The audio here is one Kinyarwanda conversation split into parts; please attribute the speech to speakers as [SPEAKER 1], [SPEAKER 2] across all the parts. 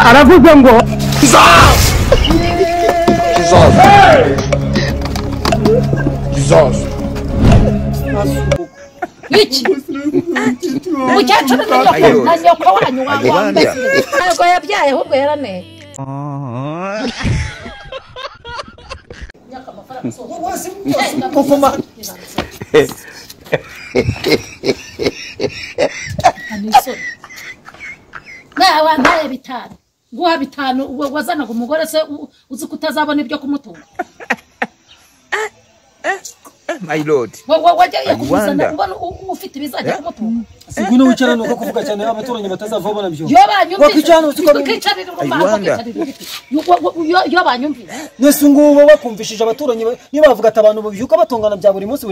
[SPEAKER 1] aravuze ngo
[SPEAKER 2] iki umukecuru na nyoko wanyu wambaye ntabwo yabyaye ahubwo yaraneye nawe wantaye bitanu guha bitanu wazanaga umugore se uzi kutazabona ibyo kumutunga
[SPEAKER 3] my lord
[SPEAKER 2] wajya kumuzana ubona ufite ibizajya kumutunga
[SPEAKER 4] siguno wicara nuko kuvuga cyane abaturanyi batazava bona byo
[SPEAKER 2] yo banyumvise ukicarira yo banyumvise
[SPEAKER 4] nese ngubo bakumvishije abaturanyi niba bavuga ati abantu byuka batongana bya buri munsi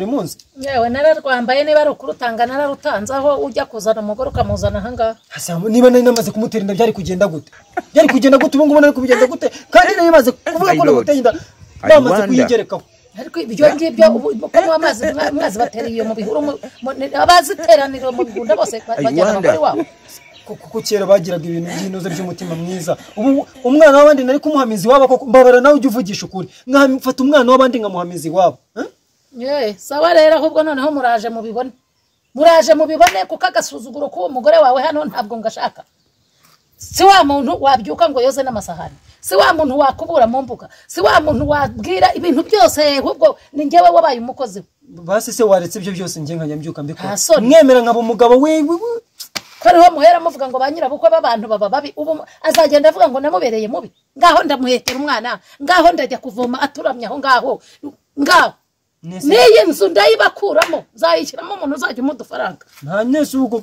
[SPEAKER 2] yewe nararwambaye niba ari ukurutanga nararutanze aho ujya kuzana umugore ukamuzana hanga
[SPEAKER 4] niba nari namaze kumuterinda byari kugenda gute ubu ngubu nari kubigenda gute kandi nari maze kuvuga ko namuterinda bamaze kuyigerekaho
[SPEAKER 2] ariko ibyo ngibyo ko amazi bateriye mu bihuru abaziteranira mu bigunda bose bajyana abagore wabo
[SPEAKER 4] kuko kera bagiraga ibintu by'inoze by'umutima mwiza ubu umwana w'abandi nari kumuhamiza iwabo koko mbabara nawe ujye uvugisha ukuri nkafata umwana w'abandi nkamuhamiza iwabo
[SPEAKER 2] sawa rero ahubwo noneho muraje mubibone kuko agasuzuguro k'uwo mugore wawe hano ntabwo ngashaka si wa muntu wabyuka ngo yoze n'amasahani si wa muntu wakubura mu mbuga si wa muntu wabwira ibintu byose ahubwo ni njyewe wabaye umukozi
[SPEAKER 4] basi se waretse ibyo byose nge nkanyambyuka mbikora mwemera nkaba umugabo wewe
[SPEAKER 2] ko ariho muhera muvuga ngo banyirabukwe b'abantu baba babi ubu azagenda avuga ngo namubereye mubi ngaho ndamuhetera umwana ngaho ndajya kuvoma aturamye aho ngaho niyi nzu ndayibakuramo zayishyiramo umuntu uzajya umudufaranga
[SPEAKER 4] nta nese uko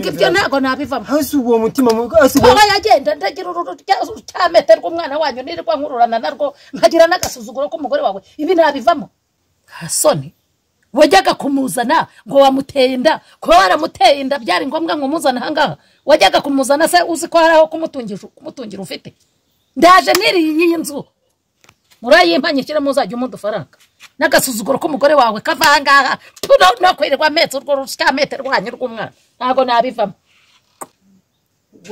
[SPEAKER 2] ibyo ntago nabivamo
[SPEAKER 4] hasi uwo mutima
[SPEAKER 2] aho yagenda ndagira urutyameter rw'umwana wanyu nirirwa nkururana narwo nkagira n'agasuzuguro k'umugore wawe ibi nabivamo hasoni wajyaga kumuzana ngo wamuteye inda kuba waramuteye inda byari ngombwa ngo umuzane ahangaha wajyaga kumuzana se uzi ko hari aho kumutungira ufite ndaje niriye nzu murayimpanyikira muzajya umudufaranga n'agasuzuguro k'umugore wawe kava ahangaha no kwirirwa metero urwo rusyameter rwanyu rw'umwana ntago nabivamo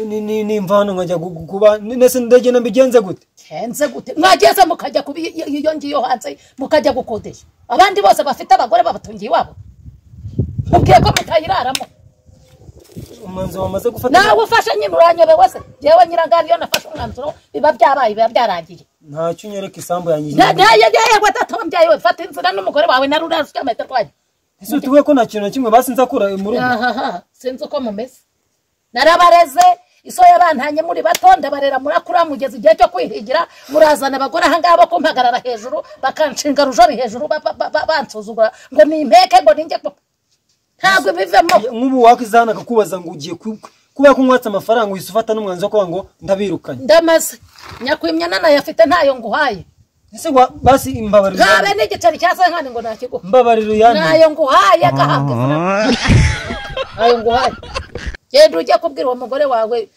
[SPEAKER 4] ni imvano nkajya kuba nese ndagenda mbigenze gute
[SPEAKER 2] mwageze mukajya kuba iyo ngiyo hanze mukajya gukodesha abandi bose bafite abagore babatungiye iwabo mubwiye ko mutayiraramo
[SPEAKER 4] umwanzuro wamaze gufata
[SPEAKER 2] nawe ufashe nyine uranyobewe se yewe nyirangari iyo nafashe umwanzuro biba byarangiye
[SPEAKER 4] ntacyo unyereka isambu yanjye
[SPEAKER 2] yewe atatombyaye we fata inzira n'umugore wawe na rurasyameter rwanyu
[SPEAKER 4] ese tuwe ko nta kintu na kimwe basi nzakura mu rugo
[SPEAKER 2] sinzi uko mumeze narabareze iso yabantanye muri bato ndabarera murakura mugeze igihe cyo kwihigira murazana abagore ahangaha bo kumpagarara hejuru bakanshinga rujori hejuru bansuzugura ngo ni impeke ngo ninjye ntabwo bivemo
[SPEAKER 4] nk'ubu wakizana akakubaza ngo ugiye kuba kunywatsa amafaranga wisufata n'umwanzo ko ngo ndabirukanye
[SPEAKER 2] ndamaze nyakwimya nanayafite ntayo nguhaye
[SPEAKER 4] ese basi imbabariro
[SPEAKER 2] ngabe n'igiceri cya sankani ngo nakigo
[SPEAKER 4] imbabariro yani
[SPEAKER 2] nayo nguhaye agahabwa nayo nguhaye genda ujya kubwira uwo mugore wawe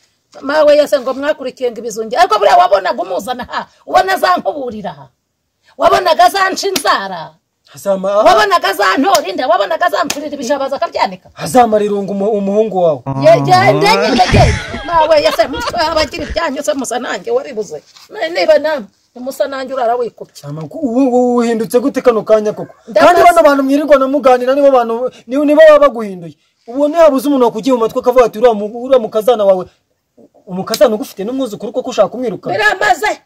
[SPEAKER 2] mawe yase ngo mwakurikiye ngo ibizungi ariko buriya wabonaga umuzana ubona zankuburira wabonaga zanca inzara wabonaga zantora inda wabonaga zamfurira ibishabaza akabyanika
[SPEAKER 4] hazamara irungu umuhungu wawe
[SPEAKER 2] ndege mawe yase abagira ibyanyu se musa nanjye wabibuze niba namwe musa nanjye urara wikubye
[SPEAKER 4] ubu uhindutse gute kano kanya koko kandi bano bantu mwirirwa namuganira nibo bantu nibo baba baguhinduye ubu ntihabuze umuntu wakugiye mu matwi akavuga ati uriya mukazana wawe umukazana ugufite n'umwuzukuru koko ushaka kumwirukana
[SPEAKER 2] biramaze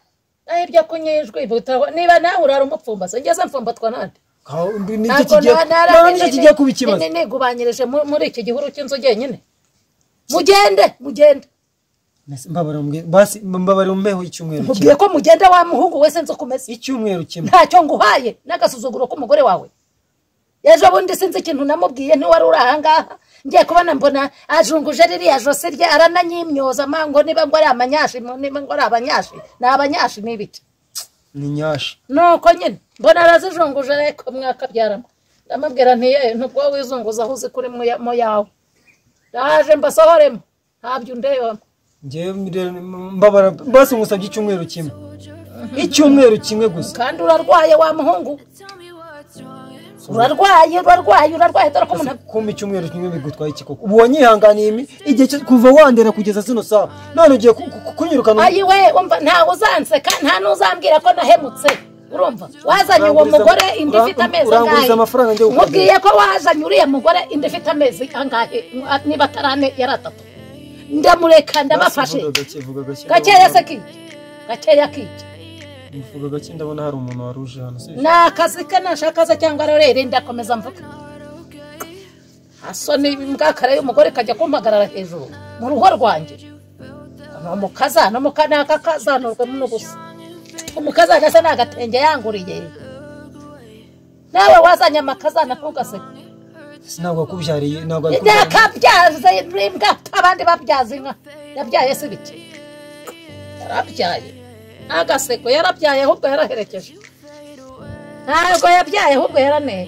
[SPEAKER 2] ibyo kunyijwe niba nawe urara umupfumbase ngeze mfumbatwa nande
[SPEAKER 4] nicyo kigiye kuba ikibazo
[SPEAKER 2] nigubanyirije muri iki gihuru cy'inzu genyine mugende
[SPEAKER 4] mbabara umbeho icyumweru kimwe
[SPEAKER 2] mubwiye ko mugende wa muhungu wese nzo kumeze
[SPEAKER 4] icyumweru kimwe
[SPEAKER 2] ntacyo nguhaye n'agasuzuguro k'umugore wawe ejo bundi sinzi ikintu namubwiye ntiwari uri ahangaha ngiye kubona mbona ajunguje ririya jose rye arananyimyoza mango niba ngo ari amanyashi niba ngo ari abanyashi ni abanyashi n'ibiti
[SPEAKER 4] ni nyashi
[SPEAKER 2] nuko nyine mbona arazijunguje reko mwakabyaramo ndamubwira ntubwo wizunguza aho uzi kuri mu yawe ndaje mbasohoremo ntabyo undeba
[SPEAKER 4] mbabara basi ngusabye icyumweru kimwe gusa
[SPEAKER 2] kandi urarwaye wa muhungu urarwaye dore ko umuntu
[SPEAKER 4] kumpa icyumweru kimwe bigutwaye iki koko ubu wanyihanganiye igihe kuva wandera kugeza zino saha none ugiye kunyirukana
[SPEAKER 2] ayiwe umva ntawe uzanseka nta n'uzambwira ko nahemutse urumva wazanye uwo mugore indi ifite amezi angahe mubwiye ko wazanye uriya mugore indi ifite amezi angahe niba atarane yari 3 ndamureka ndabafashe gakeya se kiki gakeya kiki
[SPEAKER 4] mvuga gake ndabona hari umuntu waruje hano se
[SPEAKER 2] nakazi ke nashakaza cyangwa rero ndakomeza mvuga asoni mbwakare y'umugore kajya kumpagarara hejuru mu rugo rwanjye umukazana mukanaka kazanurwe mu gusa umukazana se nagatenge yanguriye nawe wazanye amakazana ntugaseke
[SPEAKER 4] sinabwo kubyariye ntabwo
[SPEAKER 2] yakabyaze imbwa abandi babyaza inka yabyaye se biki yarabyaye agaseko yarabyaye ahubwo yaraherekeje ntabwo yabyaye ahubwo yaraneye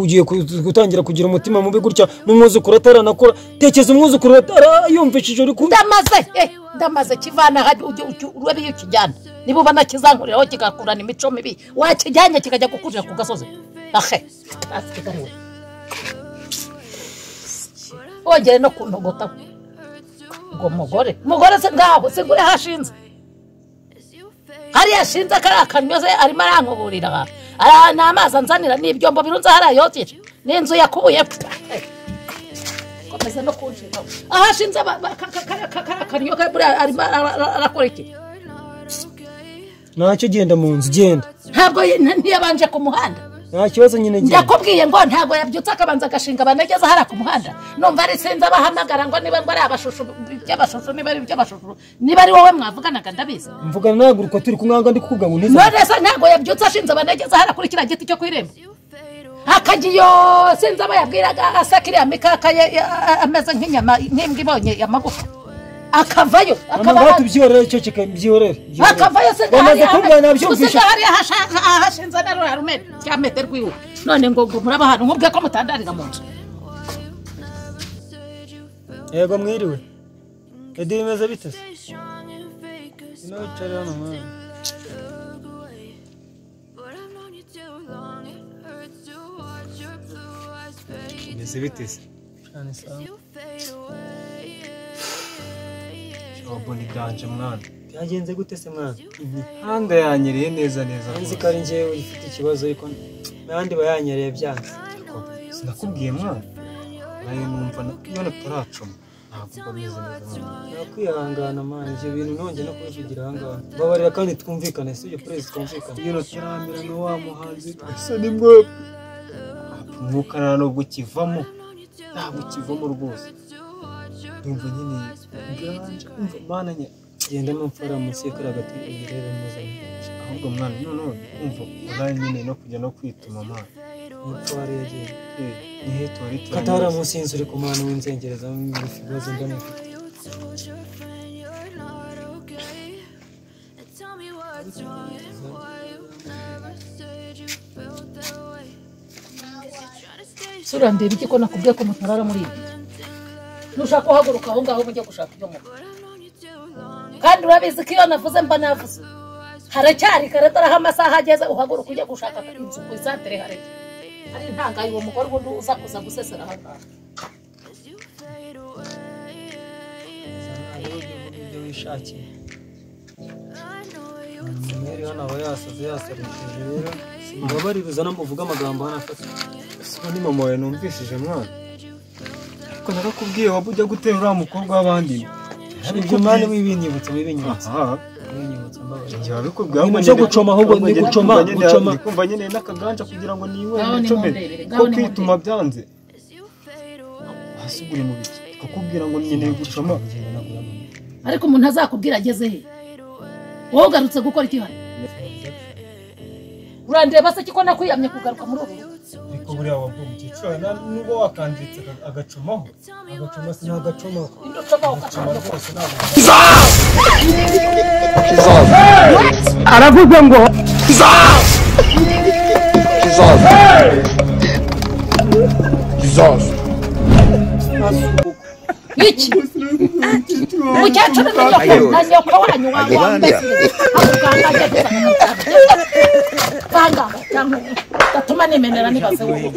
[SPEAKER 4] ugiye gutangira kugira umutima mubi gutya n'umwuzukuru ataranakora tekeza umwuzukuru atarayumvishije uri
[SPEAKER 2] ndamaze kivana urebe iyo kijyana niba ubona kizankuriraho kigakurana imico mibi wakijyanye kikajya gukurira ku gasozi ahe wongere no kuntogota ngo mugore se ngaho sigure hashinze hariya shinze kariya kanyoze arimo arankuburira n'amazi anzanira n'ibyombo birunze hariya yoteje n'inzu yakubuye komeza no kunshira ahashinze kanyoga buriya arimo arakora iki
[SPEAKER 4] ntacyo genda mu nzu genda
[SPEAKER 2] ntabwo ntiyabanje ku muhanda
[SPEAKER 4] nta kibazo nyine genda
[SPEAKER 2] ndakubwiye ngo ntabwo yabyutse akabanza agashinga abanegeza hariya ku muhanda numva ari sinzi abahamagara ngo niba ngo ari abashushu by'abashushu niba ari iby'abashushu niba ari wowe mwavuganaga ndabizi
[SPEAKER 4] mvugana naguruka turi kumwanga ndi kuvuga ngo ntize
[SPEAKER 2] none se ntabwo yabyutse ashinze abanegeza hariya kuri kiriya giti cyo kwiremba akagiyo sinzi aba yabwiraga asakiriya mikaka ye ameze nk'inyama nk'imbwa ibonye amagufa akavayo
[SPEAKER 4] akaba tubyorere cyo kikabyyorere
[SPEAKER 2] akavayo se
[SPEAKER 4] bamaze kubwana byumvisha
[SPEAKER 2] hariya hashinze na rume cyamete rwiwe none ngo muraba hano nkubwe ko mutandarira mu nzu
[SPEAKER 4] yego mwiriwe edi bimeze bite ino wicara hano mwana bimeze bite se cyane sawa Oboni ganje mwana byagenze gute se mwana handa yanyereye neza nzi ko ari ngewe ifite ikibazo ariko nandi bayanyereye byanze sinakubwiye mwana nayo numva none turacuma ntabwo bameze neza nakwihangana mwana ibyo bintu nonge no kubivugira ahangaha babarira kandi twumvikane si ibyo prezi twumvikane iyo turamira no wa muhanzi ese ni mwe mwukana no gukivamo ntabwo kivamo rwose ndumva nyine ganje umva mana nya genda mfara munsi kara gati irebe neza ahubwo mwana none umva uzaye nyine no kujya no kwituma mwana mutware yagiye ni heto ari katara munsi inzu uri kumana w'inzengereza ibibazo ndane
[SPEAKER 2] sura ndebe iki ko nakubwiye ko mutarara muri ibi nushaka kuhaguruka aho ngaho mujye gushaka ibyo mu kandi urabizi ko iyo navuze mba navuze haracyari kare dore aho amasaha ageze uhaguruka ujye gushaka inzu ku isantere hari ntangaye uwo mugore ubundi uza kuza gusesera aho ngaho
[SPEAKER 4] ibyo wishakiye mwere hano aba yasarishije rero simbabaririza namuvuga amagambo hano afata siba ni mama wawe numvishije mwana ariko narakubwiye waba ujya gutera uriya mukobwa w'abandi ibyo mwana wibinyibutsa njye wabikubwira ngo njye gucoma ahubwo ni gucoma kumva nyine n'akaganja kugira ngo niwe nicome ko kwituma byanze hasugure mu biki kakubwira ngo nyine gucoma
[SPEAKER 2] ariko umuntu azakubwira ageze he wowe ugarutse gukora iki hano urandeba se kiko nakwiyamye kugaruka muri ubu
[SPEAKER 4] ariko buriya wabwumye cyane nubwo wakanditse agacomaho agacoma sinagacomaho
[SPEAKER 1] aravuga ngo
[SPEAKER 2] iki umukecuru na nyoko wanyu wambaye gatuma nimenera nibaze wowe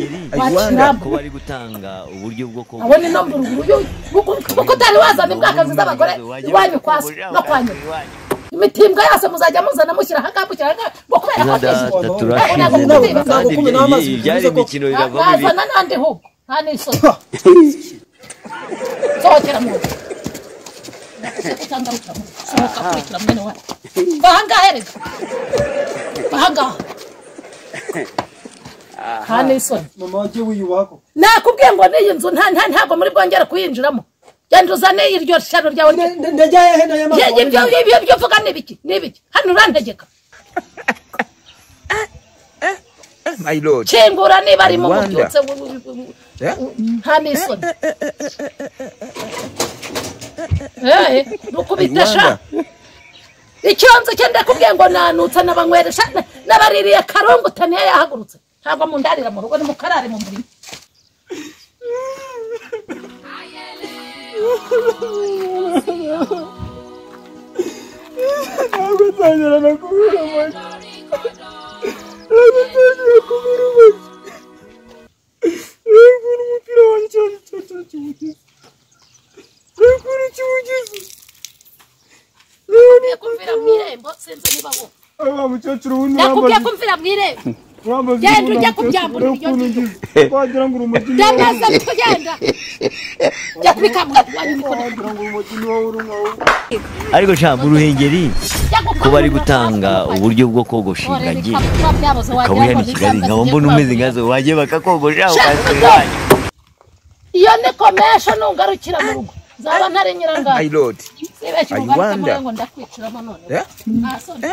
[SPEAKER 3] ko bari gutanga uburyo bwo ko
[SPEAKER 2] abone no mburuguruyo kuko utari wazana imbwakazi z'abagore iwanyu kwasi no kwanyu imitimbwa yose muzajya muzana mushyira hagambukira ngo kubera ko
[SPEAKER 3] byari imikino biravamo
[SPEAKER 2] bazana nande ho nta n'isoni sohokera mu sohoka kurikira mwene wawe bahangahe reka bahangahe nta n'isoni
[SPEAKER 4] mama wagiye wiyubako
[SPEAKER 2] nakubwiye ngo n'iyi nzu ntabwo muri bwongere kuyinjiramo genda uzane iryo shano ryawe
[SPEAKER 4] ndajyaye he nayo
[SPEAKER 2] ibyo uvuga n'ibiki hano urantegeka
[SPEAKER 5] my lord
[SPEAKER 2] kingura niba arimo mubyutse nta n'isoni rukubita sha icyonzo cye ndakubwiye ngo nanutsa n'abanyweresha n'abaririye karongo utaniye yahagurutse ntabwo mundarira mu rugo ni mukarare mu murima
[SPEAKER 4] ntabwo nzongera no kubura amagi reba umupira wanjye cyane kiwugize reba kiwugize
[SPEAKER 2] nakubwiye kumvira mu irembo sinzi niba wowe
[SPEAKER 4] aba mukecuru wundi
[SPEAKER 2] nakubwiye kumvira mu irembo genda ujya kubyambura ibyo
[SPEAKER 4] wagira ngo urumugini
[SPEAKER 2] byamaze kugenda jya kubikamura wanyu mikoro
[SPEAKER 4] wagira ngo urumugini wawe uri nkawe
[SPEAKER 3] ariko cyangwa uruhengeri ko bari gutanga uburyo bwo kogosha ingagi ukaba ni Kigali nkaba mbona umeze nkazo wagiye bakakogosha ukasubiranya
[SPEAKER 2] iyo ni komesha nungarukira mu rugo zaba ntari nyirangana
[SPEAKER 5] my lord
[SPEAKER 2] sibeshye ugaruka ngo ndakwiciramo none nta soni